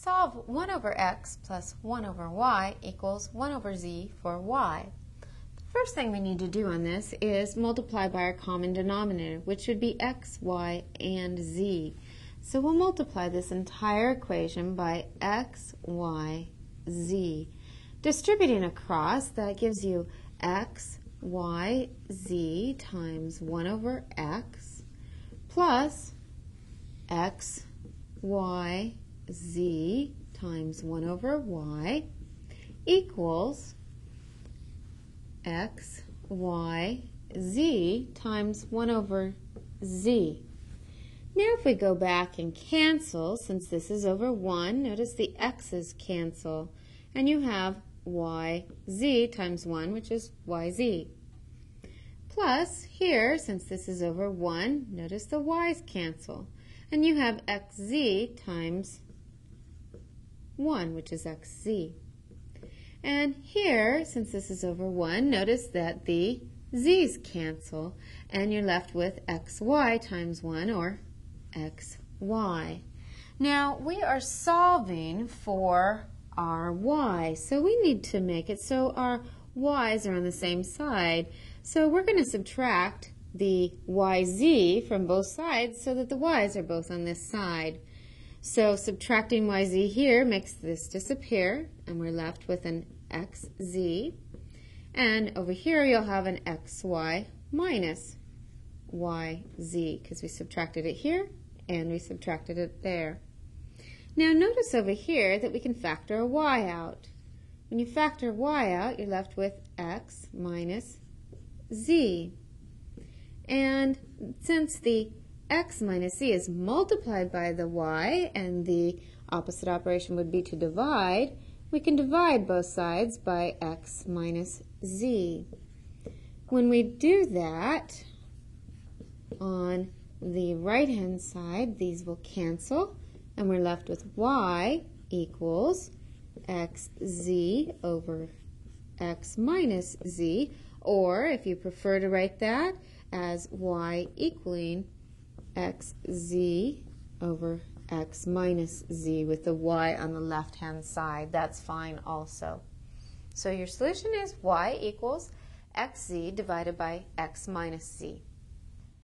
Solve 1 over x plus 1 over y equals 1 over z for y. The first thing we need to do on this is multiply by our common denominator, which would be x, y, and z. So we'll multiply this entire equation by x, y, z. Distributing across, that gives you x, y, z times 1 over x plus x, y, z times 1 over y equals x, y, z times 1 over z. Now if we go back and cancel, since this is over 1, notice the x's cancel, and you have yz times 1, which is yz. Plus, here, since this is over 1, notice the y's cancel, and you have xz times 1, which is xz. And here, since this is over 1, notice that the z's cancel, and you're left with xy times 1, or xy. Now, we are solving for our y, so we need to make it so our y's are on the same side. So we're going to subtract the yz from both sides so that the y's are both on this side. So subtracting yz here makes this disappear, and we're left with an xz. And over here you'll have an xy minus yz, because we subtracted it here and we subtracted it there. Now notice over here that we can factor a y out. When you factor y out, you're left with x minus z. And since the x minus z is multiplied by the y, and the opposite operation would be to divide, we can divide both sides by x minus z. When we do that, on the right-hand side, these will cancel, and we're left with y equals xz over x minus z, or if you prefer to write that as y equaling xz over x minus z with the y on the left-hand side. That's fine also. So your solution is y equals xz divided by x minus z.